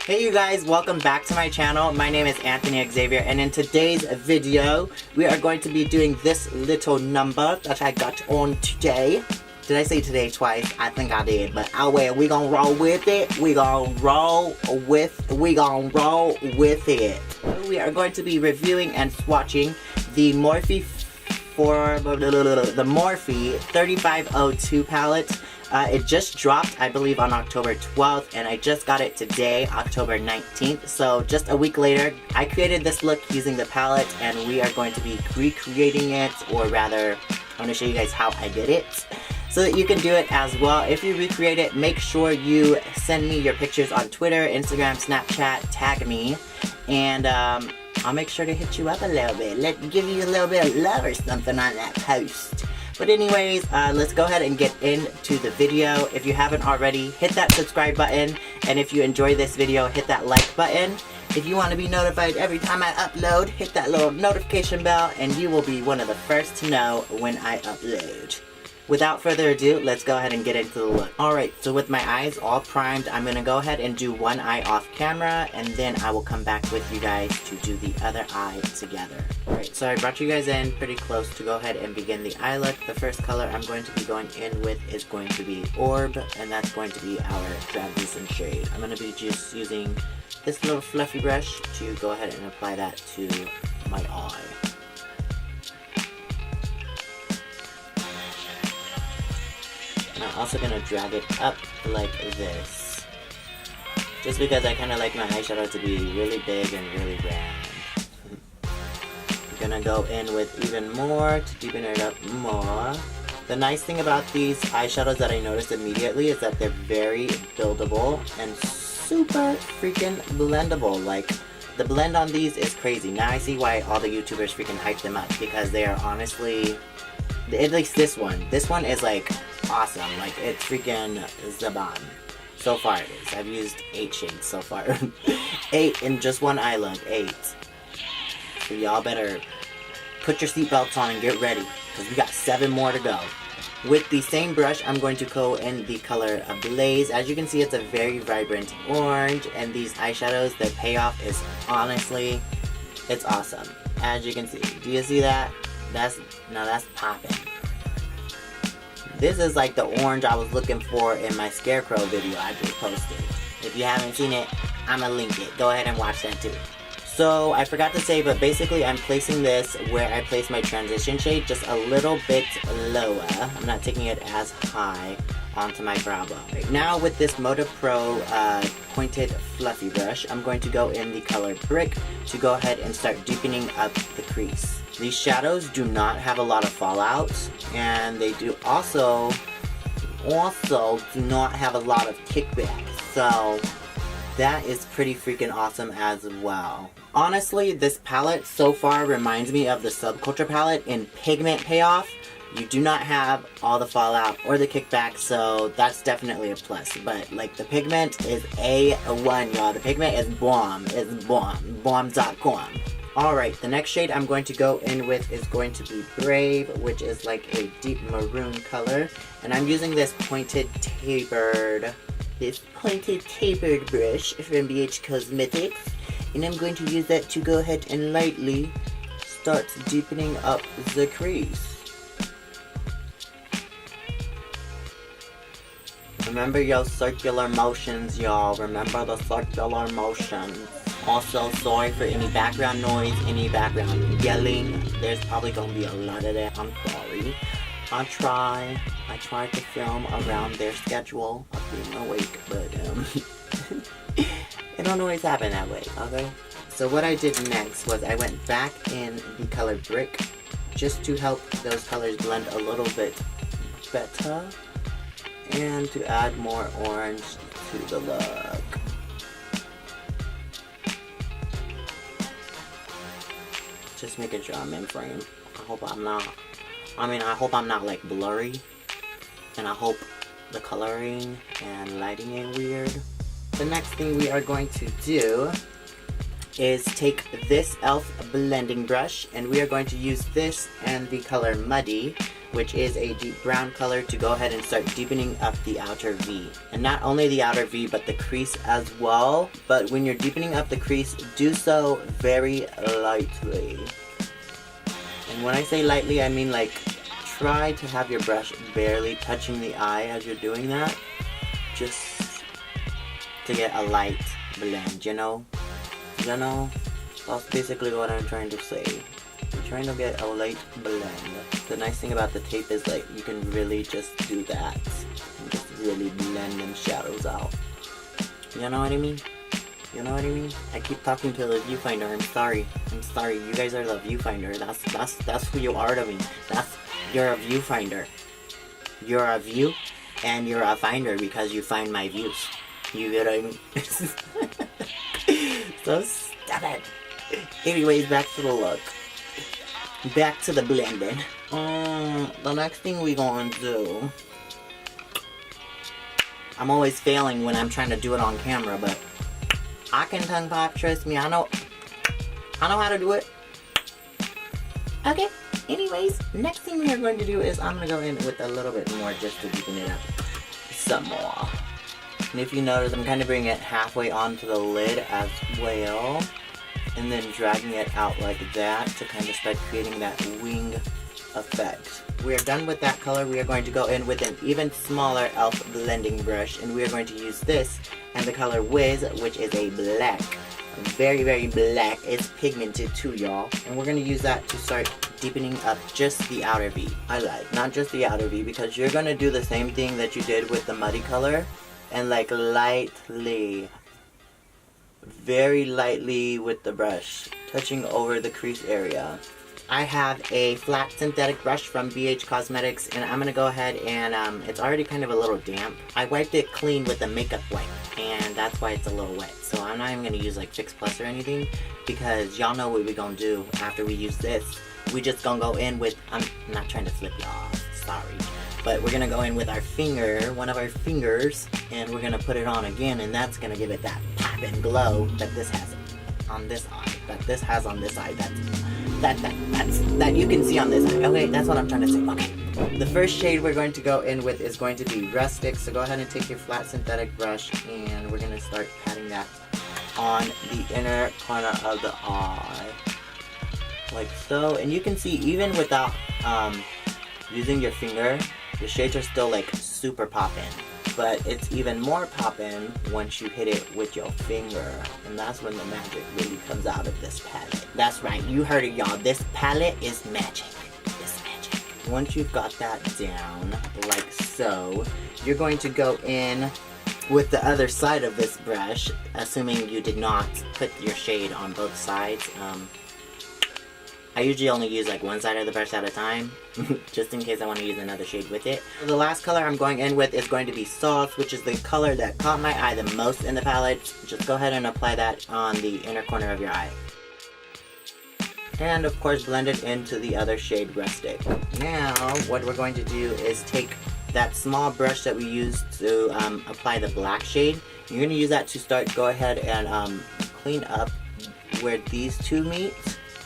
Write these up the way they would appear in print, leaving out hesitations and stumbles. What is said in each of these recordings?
Hey you guys, welcome back to my channel. My name is Anthony Xavier, and in today's video, we are going to be doing this little number that I got on today. Did I say today twice? I think I did, but oh well, we gonna roll with it. We gonna roll with it. We are going to be reviewing and swatching the Morphe 35O2 palette. It just dropped, I believe, on October 12th, and I just got it today, October 19th. So just a week later, I created this look using the palette, and we are going to be recreating it, or rather, I'm going to show you guys how I did it, so that you can do it as well. If you recreate it, make sure you send me your pictures on Twitter, Instagram, Snapchat, tag me, and I'll make sure to hit you up a little bit. Give you a little bit of love or something on that post. But anyways, let's go ahead and get into the video. If you haven't already, hit that subscribe button. And if you enjoy this video, hit that like button. If you want to be notified every time I upload, hit that little notification bell and you will be one of the first to know when I upload. Without further ado, let's go ahead and get into the look. Alright, so with my eyes all primed, I'm going to go ahead and do one eye off camera, and then I will come back with you guys to do the other eye together. Alright, so I brought you guys in pretty close to go ahead and begin the eye look. The first color I'm going to be going in with is going to be Orb, and that's going to be our translucent shade. I'm going to be just using this little fluffy brush to go ahead and apply that to my eye. I'm also going to drag it up like this, just because I kind of like my eyeshadow to be really big and really round. I'm going to go in with even more to deepen it up more. The nice thing about these eyeshadows that I noticed immediately is that they're very buildable and super freaking blendable. Like, the blend on these is crazy. Now I see why all the YouTubers freaking hype them up, because they are honestly, at least this one is like awesome. Like, it's freaking the bomb. So far it is. I've used 8 shades so far. 8 in just one eye look. 8. So y'all better put your seatbelts on and get ready, because we got 7 more to go. With the same brush, I'm going to go in the color Blaze. As you can see, it's a very vibrant orange, and these eyeshadows, the payoff is honestly, it's awesome. As you can see. Do you see that? That's popping. This is like the orange I was looking for in my Scarecrow video I just posted. If you haven't seen it, I'ma link it. Go ahead and watch that too. So, I forgot to say, but basically I'm placing this where I place my transition shade, just a little bit lower. I'm not taking it as high onto my brow bone. Right now with this Moda Pro pointed fluffy brush, I'm going to go in the color Brick to go ahead and start deepening up the crease. These shadows do not have a lot of fallout, and they do also do not have a lot of kickback, so that is pretty freaking awesome as well. Honestly, this palette so far reminds me of the Subculture palette in pigment payoff. You do not have all the fallout or the kickback, so that's definitely a plus. But, like, the pigment is A1, y'all. The pigment is bomb. It's bomb. Bomb.com. Alright, the next shade I'm going to go in with is going to be Brave, which is like a deep maroon color. And I'm using this pointed tapered brush from BH Cosmetics. And I'm going to use that to go ahead and lightly start deepening up the crease. Remember your circular motions, y'all. Remember the circular motions. Also, sorry for any background noise, any background yelling. There's probably gonna be a lot of that. I'm sorry. I tried to film around their schedule of being awake, but it don't always happen that way, okay? So what I did next was I went back in the color Brick just to help those colors blend a little bit better and to add more orange to the look. Just making sure I'm in frame. I hope I'm not like blurry, and I hope the coloring and lighting ain't weird. The next thing we are going to do is take this e.l.f. blending brush, and we are going to use this and the color Muddy which is a deep brown color, to go ahead and start deepening up the outer V. And not only the outer V, but the crease as well. But when you're deepening up the crease, do so very lightly. And when I say lightly, I mean like try to have your brush barely touching the eye as you're doing that. Just to get a light blend, you know? You know? That's basically what I'm trying to say. We're trying to get a light blend. The nice thing about the tape is like you can really just do that. And just really blend them shadows out. You know what I mean? You know what I mean? I keep talking to the viewfinder. I'm sorry. I'm sorry. You guys are the viewfinder. That's who you are to me. You're a viewfinder. You're a view and you're a finder because you find my views. You get what I mean? So stop it. Anyways, back to the look. Back to the blending. The next thing we gonna do. I'm always failing when I'm trying to do it on camera, but I can tongue pop, trust me, I know how to do it. Okay, anyways, next thing we are going to do is I'm going to go in with a little bit more just to deepen it up some more. And if you notice, I'm kind of bringing it halfway onto the lid as well. And then dragging it out like that to kind of start creating that wing effect. We are done with that color. We are going to go in with an even smaller e.l.f. blending brush, and we are going to use this and the color Wiz, which is a black. Very, very black. It's pigmented too, y'all. And we're going to use that to start deepening up just the outer V. I lied, not just the outer V, because you're going to do the same thing that you did with the muddy color, and like lightly, very lightly with the brush, touching over the crease area. I have a flat synthetic brush from BH Cosmetics, and I'm going to go ahead and, it's already kind of a little damp. I wiped it clean with a makeup wipe, and that's why it's a little wet. So I'm not even going to use like Fix Plus or anything, because y'all know what we're going to do after we use this. We just going to go in with, I'm not trying to flip y'all, sorry. But we're going to go in with our finger, one of our fingers, and we're going to put it on again, and that's going to give it that pop and glow that this has on this eye, that this has on this eye, that you can see on this eye. Okay, that's what I'm trying to say. Okay. The first shade we're going to go in with is going to be Rustic, so go ahead and take your flat synthetic brush, and we're going to start patting that on the inner corner of the eye. Like so, and you can see even without using your finger, the shades are still like super poppin', but it's even more poppin' once you hit it with your finger, and that's when the magic really comes out of this palette. That's right, you heard it, y'all. This palette is magic. It's magic. Once you've got that down, like so, you're going to go in with the other side of this brush, assuming you did not put your shade on both sides. I usually only use like one side of the brush at a time, just in case I want to use another shade with it. The last color I'm going in with is going to be Sauce, which is the color that caught my eye the most in the palette. Just go ahead and apply that on the inner corner of your eye. And of course blend it into the other shade, Rustic. Now what we're going to do is take that small brush that we used to apply the black shade. You're going to use that to start, go ahead and clean up where these two meet.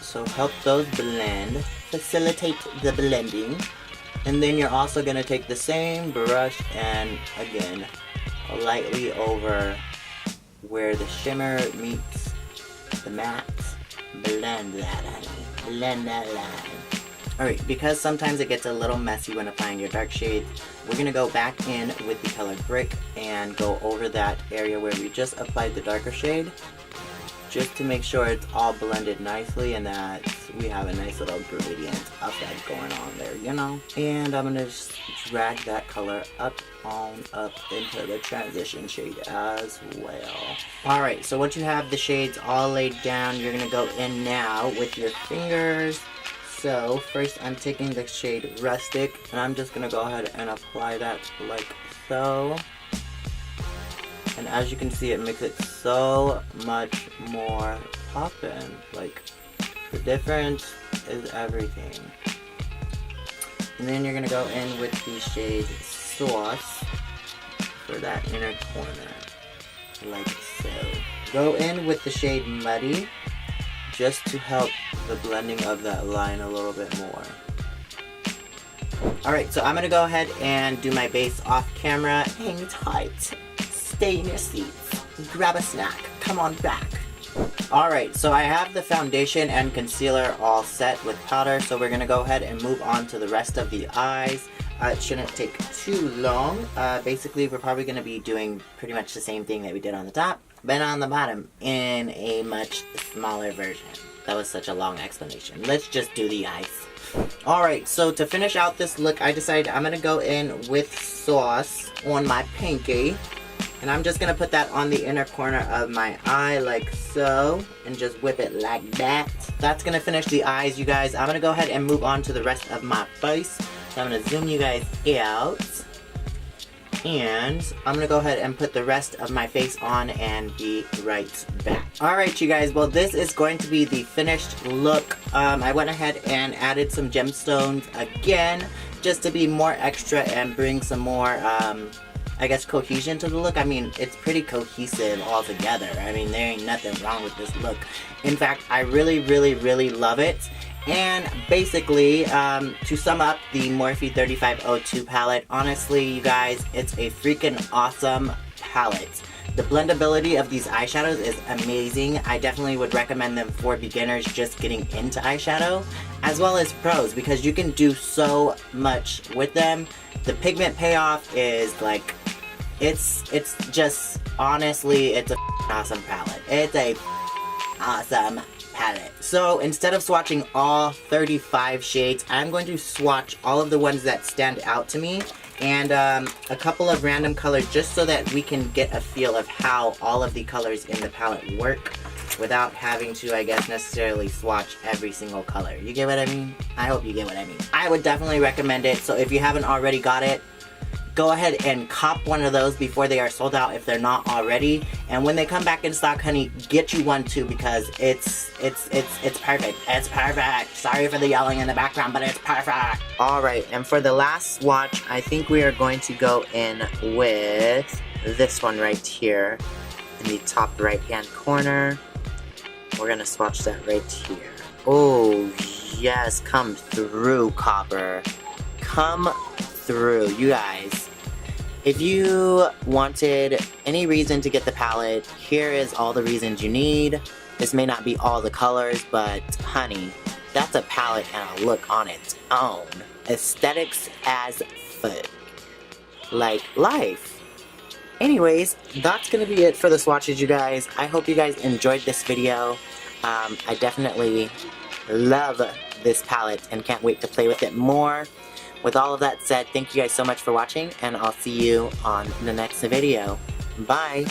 So help those blend, facilitate the blending. And then you're also going to take the same brush and again, lightly over where the shimmer meets the matte. Blend that, honey. Blend that line. Alright, because sometimes it gets a little messy when applying your dark shades, we're going to go back in with the color Brick and go over that area where we just applied the darker shade, just to make sure it's all blended nicely and that we have a nice little gradient effect going on there, you know? And I'm going to just drag that color up into the transition shade as well. Alright, so once you have the shades all laid down, you're going to go in now with your fingers. So first I'm taking the shade Rustic and I'm just going to go ahead and apply that like so. And as you can see, it makes it so much more poppin'. Like, the difference is everything. And then you're going to go in with the shade Sauce for that inner corner. Like so. Go in with the shade Muddy, just to help the blending of that line a little bit more. Alright, so I'm gonna go ahead and do my base off camera. Hang tight. Stay in your seats. Grab a snack. Come on back. Alright, so I have the foundation and concealer all set with powder, so we're gonna go ahead and move on to the rest of the eyes. It shouldn't take too long. Basically, we're probably gonna be doing pretty much the same thing that we did on the top, but on the bottom in a much smaller version. That was such a long explanation. Let's just do the eyes. Alright, so to finish out this look, I decided I'm gonna go in with sauce on my pinky. And I'm just gonna put that on the inner corner of my eye like so, and just whip it like that. That's gonna finish the eyes, you guys. I'm gonna go ahead and move on to the rest of my face. So I'm gonna zoom you guys out. And I'm gonna go ahead and put the rest of my face on and be right back. Alright, you guys, well, this is going to be the finished look. I went ahead and added some gemstones again, just to be more extra and bring some more, I guess, cohesion to the look. I mean, it's pretty cohesive altogether. I mean, there ain't nothing wrong with this look. In fact, I really, really, really love it. And basically, to sum up the Morphe 35O2 palette, honestly, you guys, it's a freaking awesome palette. The blendability of these eyeshadows is amazing. I definitely would recommend them for beginners just getting into eyeshadow, as well as pros, because you can do so much with them. The pigment payoff is like, it's just, honestly, it's a awesome palette. It's a awesome palette. So instead of swatching all 35 shades, I'm going to swatch all of the ones that stand out to me, and a couple of random colors, just so that we can get a feel of how all of the colors in the palette work without having to, I guess, necessarily swatch every single color. You get what I mean? I hope you get what I mean. I would definitely recommend it, so if you haven't already got it, go ahead and cop one of those before they are sold out if they're not already. And when they come back in stock, honey, get you one too, because it's perfect. It's perfect. Sorry for the yelling in the background, but it's perfect. Alright, and for the last swatch, I think we are going to go in with this one right here in the top right hand corner. We're gonna swatch that right here. Oh yes, come through, copper. Come through, you guys. If you wanted any reason to get the palette, here is all the reasons you need. This may not be all the colors, but honey, that's a palette and a look on its own. Aesthetics as fuck. Like life. Anyways, that's gonna be it for the swatches, you guys. I hope you guys enjoyed this video. I definitely love this palette and can't wait to play with it more. With all of that said, thank you guys so much for watching, and I'll see you on the next video. Bye!